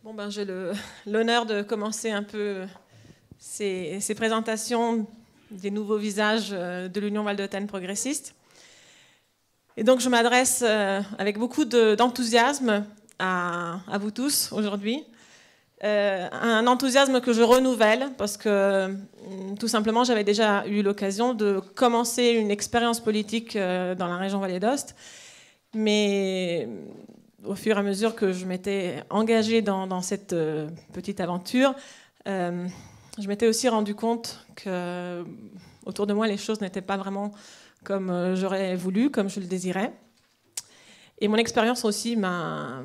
Bon, ben, j'ai l'honneur de commencer un peu ces présentations des nouveaux visages de l'Union valdôtaine progressiste. Et donc, je m'adresse avec beaucoup d'enthousiasme à vous tous aujourd'hui. Un enthousiasme que je renouvelle parce que, tout simplement, j'avais déjà eu l'occasion de commencer une expérience politique dans la région Vallée d'Ost. Mais au fur et à mesure que je m'étais engagée dans cette petite aventure, je m'étais aussi rendu compte que autour de moi, les choses n'étaient pas vraiment comme j'aurais voulu, comme je le désirais. Et mon expérience aussi m'a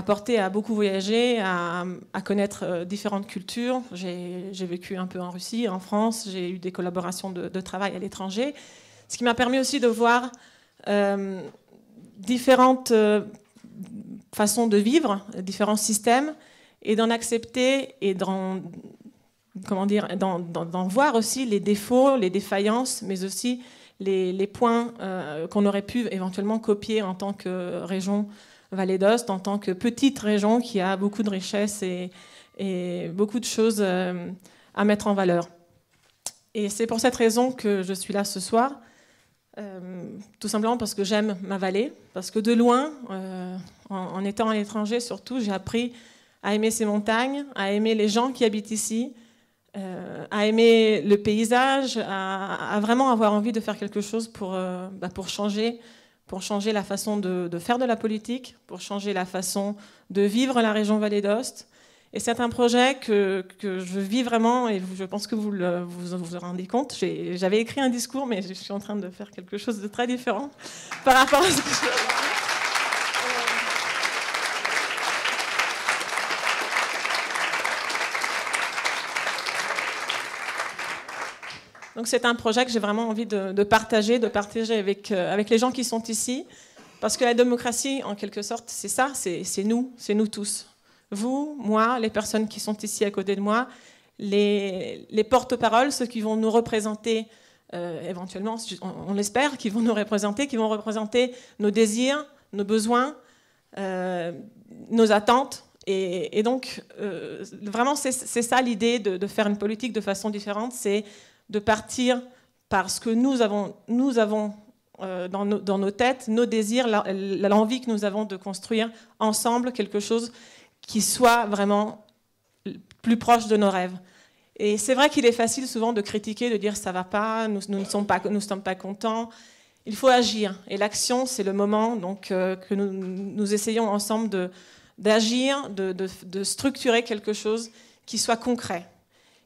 porté à beaucoup voyager, à connaître différentes cultures. J'ai vécu un peu en Russie, en France, j'ai eu des collaborations de travail à l'étranger, ce qui m'a permis aussi de voir différentes façons de vivre, différents systèmes, et d'en accepter et d'en voir aussi les défauts, les défaillances, mais aussi les points qu'on aurait pu éventuellement copier en tant que région Vallée d'Ost, en tant que petite région qui a beaucoup de richesses et beaucoup de choses à mettre en valeur. Et c'est pour cette raison que je suis là ce soir. Tout simplement parce que j'aime ma vallée, parce que de loin, en étant à l'étranger surtout, j'ai appris à aimer ces montagnes, à aimer les gens qui habitent ici, à aimer le paysage, à vraiment avoir envie de faire quelque chose pour changer la façon de faire de la politique, pour changer la façon de vivre la région Vallée d'Ost. Et c'est un projet que je vis vraiment, et je pense que vous vous rendez compte. J'avais écrit un discours, mais je suis en train de faire quelque chose de très différent par rapport à ce que je... Donc c'est un projet que j'ai vraiment envie de partager avec les gens qui sont ici, parce que la démocratie, en quelque sorte, c'est ça, c'est nous tous. Vous, moi, les personnes qui sont ici à côté de moi, les porte-paroles, ceux qui vont nous représenter, éventuellement, on l'espère, qui vont nous représenter, qui vont représenter nos désirs, nos besoins, nos attentes. Et donc, vraiment, c'est ça l'idée de faire une politique de façon différente, c'est de partir par ce que nous avons dans nos têtes, nos désirs, l'envie que nous avons de construire ensemble quelque chose qui soit vraiment plus proche de nos rêves. Et c'est vrai qu'il est facile souvent de critiquer, de dire ça va pas, nous ne sommes pas contents. Il faut agir. Et l'action, c'est le moment donc, que nous essayons ensemble d'agir, de structurer quelque chose qui soit concret.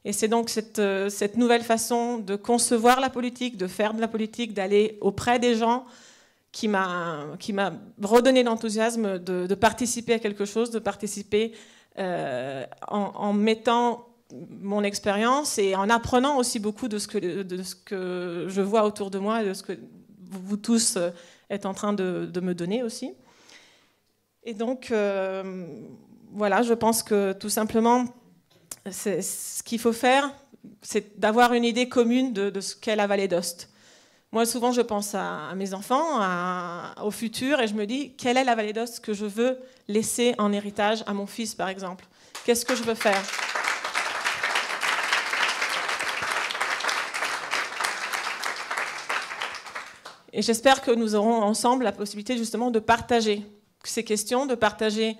Et c'est donc cette nouvelle façon de concevoir la politique, de faire de la politique, d'aller auprès des gens, qui m'a redonné l'enthousiasme de participer à quelque chose, de participer en mettant mon expérience et en apprenant aussi beaucoup de ce que je vois autour de moi et de ce que vous tous êtes en train de me donner aussi. Et donc, voilà, je pense que tout simplement, ce qu'il faut faire, c'est d'avoir une idée commune de ce qu'est la Vallée d'Ost. Moi, souvent, je pense à mes enfants, au futur, et je me dis, quelle est la Vallée d'Ost que je veux laisser en héritage à mon fils, par exemple? Qu'est-ce que je veux faire? Et j'espère que nous aurons ensemble la possibilité, justement, de partager ces questions, de partager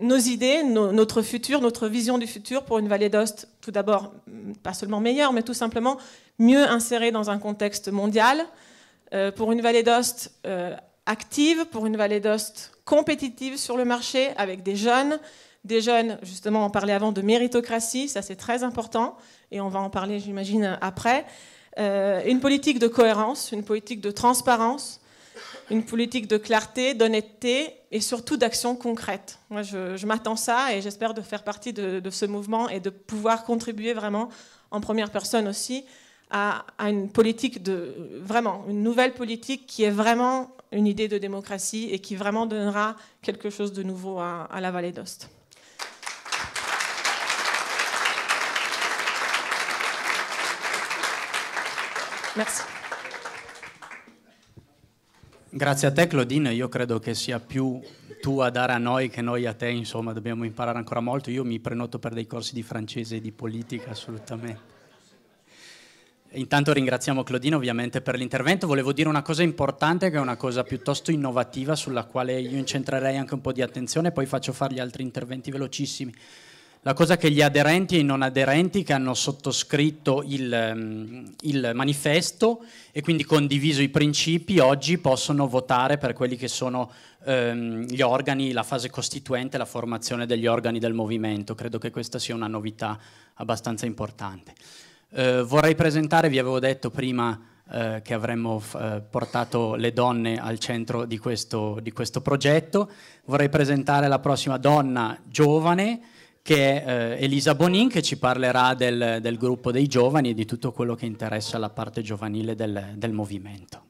nos idées, notre futur, notre vision du futur pour une Vallée d'Ost, tout d'abord, pas seulement meilleure, mais tout simplement mieux insérée dans un contexte mondial, pour une Vallée d'Ost active, pour une Vallée d'Ost compétitive sur le marché, avec des jeunes, justement, on parlait avant de méritocratie, ça c'est très important, et on va en parler, j'imagine, après. Une politique de cohérence, une politique de transparence, une politique de clarté, d'honnêteté et surtout d'action concrète. Moi, je m'attends à ça et j'espère de faire partie de ce mouvement et de pouvoir contribuer vraiment en première personne aussi à une politique vraiment une nouvelle politique qui est vraiment une idée de démocratie et qui vraiment donnera quelque chose de nouveau à la Vallée d'Ost. Merci. Grazie a te Claudine, io credo che sia più tu a dare a noi che noi a te, insomma, dobbiamo imparare ancora molto. Io mi prenoto per dei corsi di francese e di politica, assolutamente. Intanto ringraziamo Claudine ovviamente per l'intervento. Volevo dire una cosa importante, che è una cosa piuttosto innovativa, sulla quale io incentrerei anche un po' di attenzione, poi faccio fare gli altri interventi velocissimi. La cosa che gli aderenti e i non aderenti che hanno sottoscritto il manifesto e quindi condiviso i principi, oggi possono votare per quelli che sono gli organi, la fase costituente, la formazione degli organi del movimento. Credo che questa sia una novità abbastanza importante. Vorrei presentare, vi avevo detto prima che avremmo portato le donne al centro di questo progetto. Vorrei presentare la prossima donna giovane, che è Elisa Bonin, che ci parlerà del gruppo dei giovani e di tutto quello che interessa la parte giovanile del movimento.